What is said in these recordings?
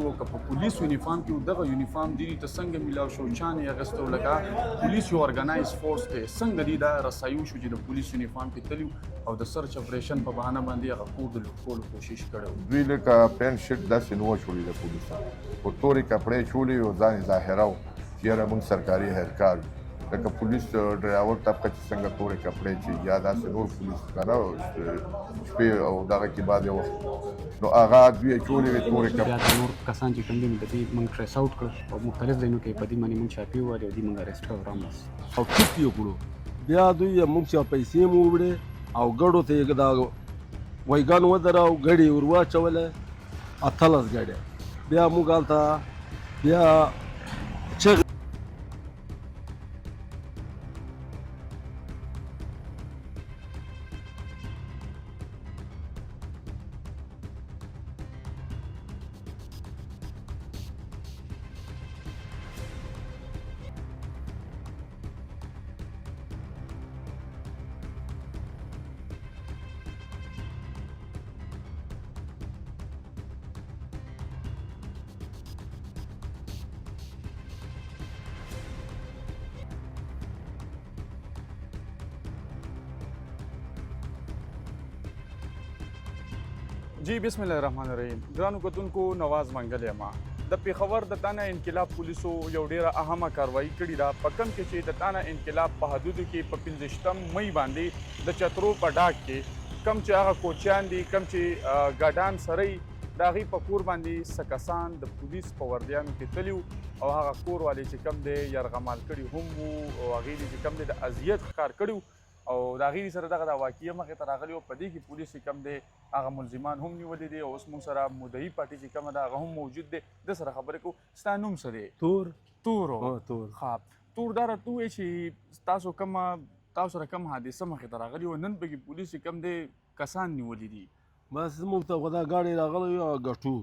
او که په پولیس یونیفارم کې دغه یونیفارم دی ته څنګه ملاو شو چانه اغستو لګا پولیس یو ارګنایز فورس ته څنګه دی دا رسایو شو چې د پولیس یونیفارم کې تلیو او د سرچ اپریشن په بهانه باندې هغه کور د لوټولو کوشش کړو. دوی لکه پین شیټ داسې نو چولی د پولیسو په تورې کپړې چولی او ځان ظاهره چې یاره موږ سرکاري اهلکار لکه پولیس ډرایور طبقه چې څنګه تورې کپړې چې یا داسې نور پولیس کنه شپې او دغه کې بعد یو نو هغه دوی چولې وې تورې کپړې. بیا د نور کسان چې کوم دي د دې موږ ټریس اوټ کړ او مختلف ځایونو کې په دې باندې موږ چاپی وو او دې موږ اریسټ کړو رامس او ټیپ یې کړو. بیا دوی موږ چې پیسې مو وړې او ګډو ته یې دا وایګان ودراو ګډې ور واچوله 18 ګډې بیا موږ هلته بیا چغې جی بسم الله الرحمن الرحیم. ګرانو کتونکو نواز منګل یم. د پیښور د تانه انقلاب پولیسو یو ډیره اهمه کاروایی کړې ده په کم کې چې د تانه انقلاب په حدودو کې په 15 مئی باندې د چترو په ډاک کې کم چې هغه کوچیان دي کم چې ګاډان سره د هغې په کور باندې څه کسان د پولیس په وردیانو کې تلي او هغه کور والي چې کم دی یرغمال کړي هم وو او هغې دي چې کم دی د اذیت ښکار کړي او د هغې سره دغه د واقعیه مخې ته راغلي او په دې کې پولیس چې کم دی هغه ملزمان هم نیولي دي او اوس موږ سره مدعي پارټي چې کومه ده هغه هم موجود دی. د سره خبرې کوو. ستا نوم څه دی؟ تور. تور دا راته ووایې چې تاسو سره کوم حادثه مخې ته راغلي او نن پکې پولیس چې کوم دی کسان نیولي دي؟ بس موږ ته خو دا ګاډۍ راغلی وو ګټو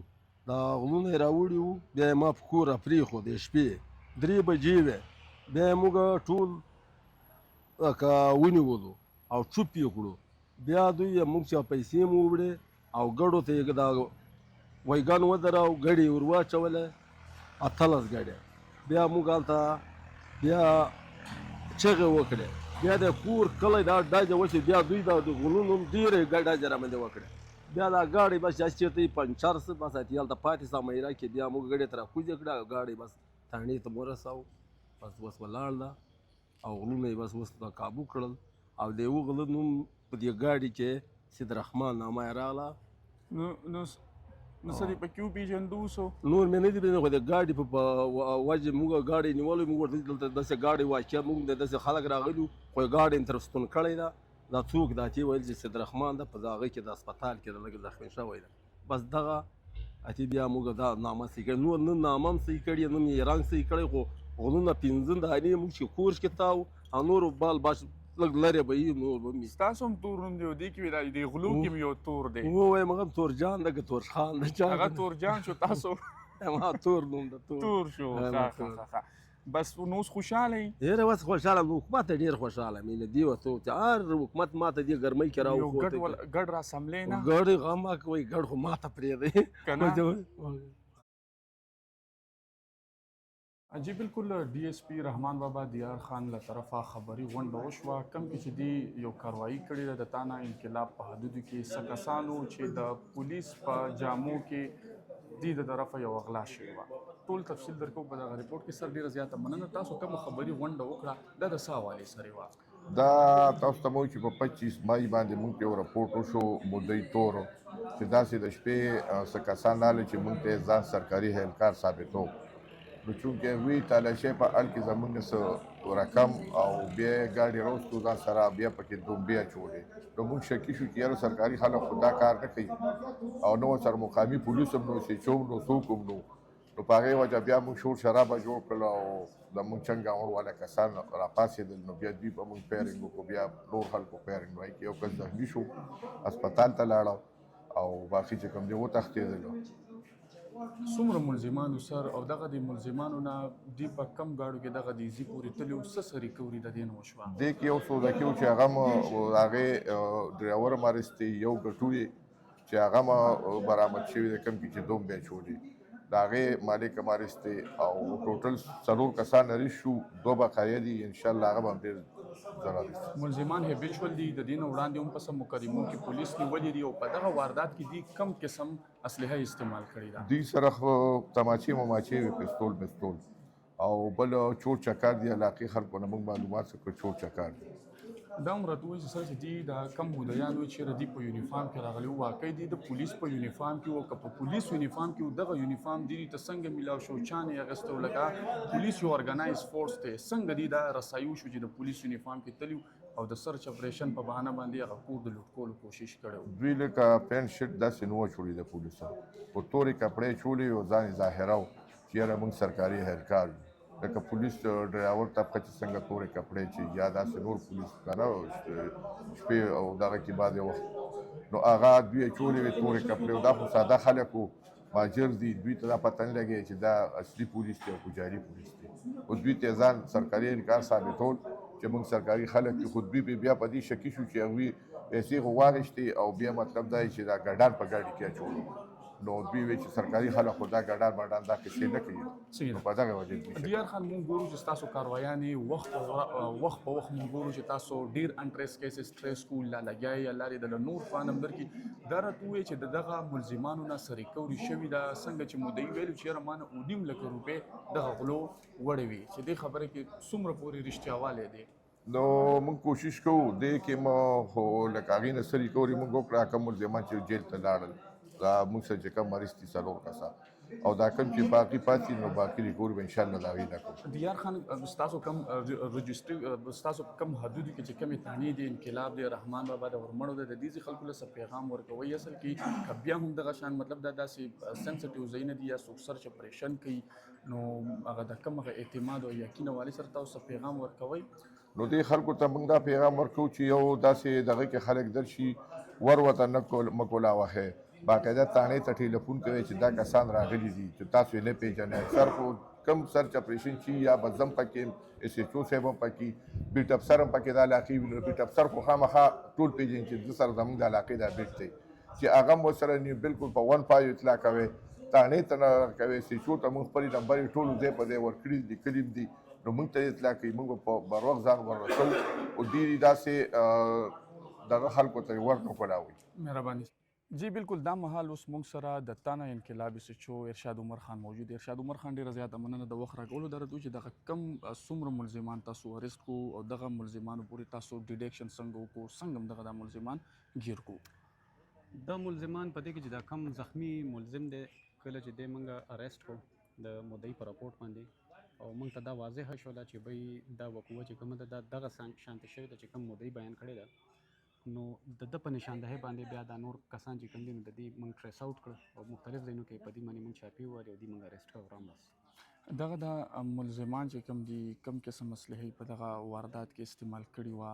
دا غلونه یې راوړي وو بیا یې ما په کور راپرېښود د شپې 3 بجې وې بیا یې موږ ټول که ونیولو او چوپ یې کړو. بیا دوی موږ چې پیسې مو وړې او ګډو ته یې دا وایګان ودراو ګډې ور واچوله 18 ګډې بیا موږ هلته بیا چغې وکړې بیا د کور کلی دا ډاجه وشي بیا دوی د غلونو ډېرې ډاجه رامنځته وکړې بیا دا ګاډۍ بس چې چېرته یې پنچر سه بس اتې هلته پاتې سه میرا کې بیا موږ ګډې ته راکوزې کړه او ګاډۍ بس تاڼې ته ورساو بس ولاړ ده او غلونه یې بس اوس کابو کړل او د یوه غله نوم په دې ګاډي کې سید رحمان نامه یې راغله. نو څه دې پکې وپېژندو اوسو؟ نور مې نه دي پېژندلی خو د ګاډي په وجې موږ ګاډی نیولی موږ ورته دلته داسې ګاډۍ واقعه موږ د داسې خلک راغلي خو یې ګاډۍ یې تر ستون کړی ده دا څوک دا چې ویل چې سید رحمان ده په هغه کې د هسپتال کې د لږ زخمي شوی ده بس دغه اتې بیا موږ دا نامه صحیح کړې نور نه نامه هم صحیح کړې نه مې رنګ صحیح کړی خو غلونه 15 دانې موږ چې کورس کې تاو او نورو بال باش لږ لرې به وي نور به مې ستاسو هم تور نوم دی او دې کې د غلو کې هم یو تور دی ووایم هغه تورجان ده که تورخان ده هغه تورجان شو تاسو ما تور نوم ده تور شو ښه بس نو اوس خوشحاله یې؟ ډېره اوس خوشحاله یم حکومت ته ډېر خوشحاله یم له دې ورته چې هر حکومت ما ته دې ګرمۍ کې راوښود ګډ را سملی نه ګډ غم مه کوئ ګډ خو ما ته پرېږدئ که نه جی بالکل D S P رحمان بابا دیار خان له طرفه خبري غونډه وشوه کوم کې چې دی یو کاروایی کړې ده د تانه انقلاب په حدودو کې څه کسانو چې د پولیس په جامو کې دی د طرفه یو غلا شوې وه ټول تفصیل درکو په دغه ریپورټ کې سر ډېره زیاته مننه. تاسو کومه خبري غونډه وکړه دا د څه حوالې سره وه؟ دا تاسو ته مو چې په 25 مای باندې موږ یو راپورټ وشو مدعي تور چې داسې د شپې څه کسان راغلي چې موږ ته ځان سرکاري اهلکار ثابتو نو چونکې وی تالاشۍ په حال کې زموږ څه رقم او بیا ګاډي راوستو ځان سره بیا پکې دومبې اچولې نو موږ شکي شو چې یاره سرکاري خلک خو دا کار نه کوي او نو ورسره مقامي پولیس هم نو سیچو هم نو څوک هم نو په هغې وجه بیا موږ شور شرابه جوړ کړل او د موږ چنګاور والا کسان راپاڅېدل نو بیا دوی په موږ پیرنګ وکړو بیا نور خلکو پیرنګ وایي کې یو کس زخمي شو هسپتال ته لاړه او باقي چې کوم دی وتښتېدلو. څومره ملزمانو سر او دغه د ملزمانو نه دی په کم ګاډو کې دغه د ایزي پورې تلي او څه ریکوري د دې نه وشوه؟ دې کې یو سوداګي و چې هغه م هغې ډرایور هم اخیستی یو ګټو چې هغه م برآمد شوي دی کوم کې چې دوم بیا چولي د هغې مالک مارست دی او ټوټل 4 کسان ریس شو 2 بقایه دي انشاءالله هغه به هم ډېر ضرر دي. ملزمان هیبیچول دي د دې نه وړاندې هم په څه مقدمو کې پولیس نیولي دي او په دغه واردات کې دي کم قسم اسلحه استعمال کړې ده. دوی سره خو تماچې مماچې وي پستول او بل چور چکار دی علاقې خلکو نه موږ معلومات څخه چور چکار دی. دا هم راته وایي چې سر چې دي د کم مدعیان وي چې ردي په یونیفارم کې راغلي وو واقع دي د پولیس په یونیفارم کې وو که په پولیس یونیفارم کې وو دغه یونیفارم دي ته څنګه میلاو شو چا نه یې اخیستی وو لکه پولیس یو ارګنایز فورس دی څنګه دي دا رسایي وشو چې د پولیس یونیفارم کې تلي او د سرچ اپریشن په بهانه باندې هغه کور د لوټ کولو کوشش کړی دوی لکه پینټ شرټ داسې نه وه چوړي د پولیسو په تورې کپړې چولې او ځان یې ظاهره و چې یاره موږ سرکاري اهلکار یو لکه پولیس ډرایور طبقه چې څنګه تورې کپړې چې یا داسې نور پولیس که نه شپې او دغه کې بعضې وخت نو هغه دوی یې چولې وې تورې کپړې او دا خو ساده خلک وو ماجر دي دوی ته دا پته نه لګېږي چې دا اصلي پولیس دی او که جاري پولیس دی او دوی ته ځان سرکاري اهلکار ثابتول چې موږ سرکاري خلک دي خو دوی بیا په دې شکي شو چې هغوی پیسې خو واخیستې او بیا مطلب دا چې دا ګډان په ګاډي کې اچولو نو دوی وایي چې سرکاري خلک خو دا ګډان بډان دا کیسې نه کوي نو په دغه وجه دوی دیار خان مونږ ګورو چې ستاسو کاروایانې وخت په وخت مونږ ګورو چې تاسو ډیر انټریس کیسز ټریس کول لا لګیای یا لارې د نور فانم درکې دا راته وایي چې د دغه ملزمانو نه سره ریکوري شوي دا څنګه چې مدعي ویلو چې یاره ما نه 9 لکه روپۍ دغه غلو وړې وي چې دې خبره کې څومره پورې رښتیاوالی دی نو موږ کوشش کوو دې کې مو خو لکه هغې نه څه ریکوري موږ وکړه کوم ملزمان چې جیل ته لاړل دا موږ سره چې کوم مریض دي 4 کسه او دا کوم چې باقي پاتې نو باقي ریکوري به انشاءالله د هغې نه کوو. دیار خان ستاسو کم رجسټري ستاسو کم حدودو کې چې کمې تانې دي انقلاب دی رحمان بابا د ورمړو د دې خلکو له څه پیغام ورکوي اصل کې که بیا هم دغه شان مطلب دا داسې سنسټیو ځایونه دي یا څوک سرچ اپریشن کوي نو هغه د کم هغه اعتماد او یقین والي سره تاسو پیغام ورکوي نو دې خلکو ته موږ دا پیغام ورکوو چې یو داسې دغه کې خلک درشي ور ورته نه مکولاوهئ باقاعده تانې ته ټیلیفون کوي چې دا کسان راغلي دي چې تاسو یې نه پیژنئ اکثر خو کم سرچ اپریشن چې یا به زم پکې ایس ایچ او صاحب هم پکې بیټ افسر هم پکې د علاقې وي نو بیټ افسر خو خامخا ټول پیژني چې زه سره زموږ د علاقې دا بیټ دی چې هغه هم ورسره بالکل په 1 پایو اطلاع کوي تانې ته نه کوي ایس ایچ او ته موږ خپلې نمبرې ټول ځای په ځای ورکړي دي لیکلي دي نو موږ ته اطلاع کوي موږ په بر وخت ځان ورسوو او ډېرې داسې دغه خلکو ته ور نه کولاوي. مهرباني جی بالکل دا مهال اوس موږ سره د تانه انقلابي سچو ارشاد عمر خان موجود دی. ارشاد عمر خان ډیره زیاته مننه د وخت راکولو درته چې دغه کم څومره ملزمان تاسو اریسټ کو او دغه ملزمانو پورې تاسو ډیټیکشن څنګه وکړو څنګه هم دغه د ملزمان گیر کو دا ملزمان په دې کې چې دا کم زخمی ملزم دی کله چې دی موږ اریسټ کو د مدعي په راپورټ باندې او موږ ته دا واضح شوله چې بی دا وقوعه چې کومه ده دغه شانتي شوې ده چې کوم مدعي بیان کړی ده نو د په نشاندهۍ باندې بیا دا نور کسان چې کوم دي نو د دې موږ ټریس آوټ کړ او مختلف ځایونو کې په دې باندې موږ چاپي ووهلې او دې موږ اریسټ کړو رامبس دغه د ملزمان چې کوم دي کم قسم اسلحې په دغه واردات کې استعمال کړي وه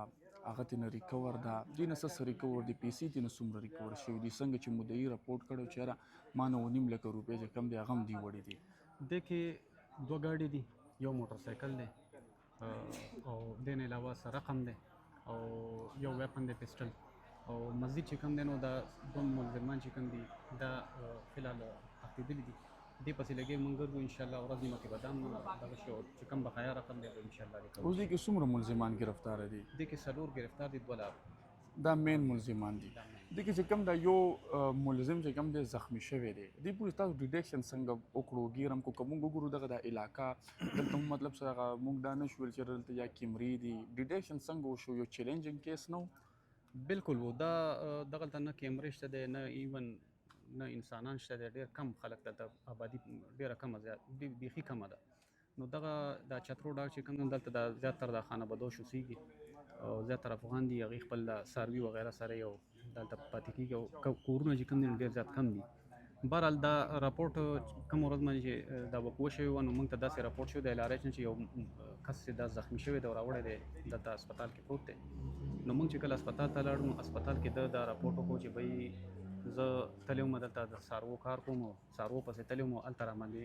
هغه ترې ریکور ده دې نه څه ریکور دي پیسې ترې نه څومره ریکور شوي دي څنګه چې مدعي راپورټ کړی چې یاره ما نه 9 لکه روپۍ چې کم دي هغه هم دي وړي دي دې کې 2 ګاډي دي یو موټر سایکل دی او دې نه علاوه سره رقم دی او یو ویپن دی پسټل او مزید چې کوم دی نو دا 2 ملزمان چې کوم دي دا فلحال تښتېدلي دي دې پسې لګې موږ ګرځو انشاءالله ورځ نیمه کې به دا هم دغه شي او چې کوم بقایا رقم دی انشاءالله ریکور اوس دې کې څومره ملزمان گرفتار دي دې کې 4 گرفتار دي 2 لار دا مین ملزمان دي دې کې چې کوم دا یو ملزم چې کوم دی زخمی شوی دی دې پورې تاسو ډیټیکشن څنګه وکړو ګیرم کو کوم وګورو دغه د علاقه دلته مطلب سره موږ دا نه شول چې دلته یا کیمرې دي ډیټیکشن څنګه وشو یو چیلنجینګ کیس نو بالکل وو دا دغه ته نه کیمرې شته دی نه ایون نه انسانان شته دی ډېر کم خلک دلته آبادي ډېره کمه زیات بیخي کمه ده نو دغه دا چترو ډاګ چې کوم دلته د زیاتره د خانه بدوش اوسېږي او زیاتره افغان دي هغې خپل د څاروي وغیره سره یو دلته پاتې کېږي او کورونه چې کوم دي نو ډېر زیات کم دي بهرحال دا راپورټ کوم ورځ باندې چې دا وقوعه شوې وه نو موږ ته داسې راپورټ شوی دی LRH نه چې یو کس چې دا زخمي شوی دی او راوړی دی دلته هسپتال کې پروت دی نو موږ چې کله هسپتال ته لاړو نو هسپتال کې دا راپورټ وکړو چې بهی زه تللی وم دلته د څاروو کار کوم او څاروو پسې تللی وم هلته راباندې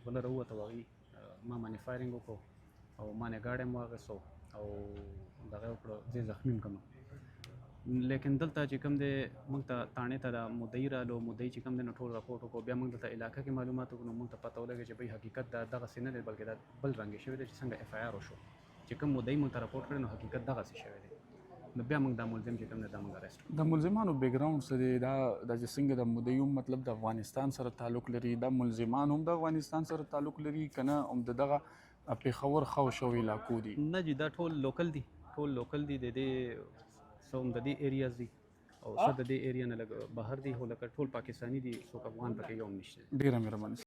بله راووته و هغوی ما باندې فایرنګ وکړو او ما نه ګاډی هم واخیستو او دغه وکړو زه زخمي م کړم لیکن دلته چې کوم دی موږ ته تاڼې ته د مدعي رالو مدعي چې کوم دی نو ټول راپورټ وکړو بیا موږ دلته علاقه کې معلومات وکړو نو موږ ته پته ولګي چې بھئی حقیقت دا دغسې نه دی بلکې دا بل رنګې شوی دی چې څنګه اف آی آر وشو چې کوم مدعي موږ ته راپورټ کړی نو حقیقت دغسې شوی دی نو بیا موږ دا ملزم چې کوم دی دا موږ اریسټ د ملزمانو بیک ګراوند څه دی دا د چې څنګه د مدعي مطلب د افغانستان سره تعلق لري دا ملزمان هم د افغانستان سره تعلق لري که نه هم د دغه پېښور خاوشو علاقو دي نه جی دا ټول لوکل دي د دې څه هم د دې ایریاز دي او څه د دې ایریا نه لږ بهر دي خو لکه ټول پاکستاني دي څوک افغان پکې یو هم نشته ډېره مهرباني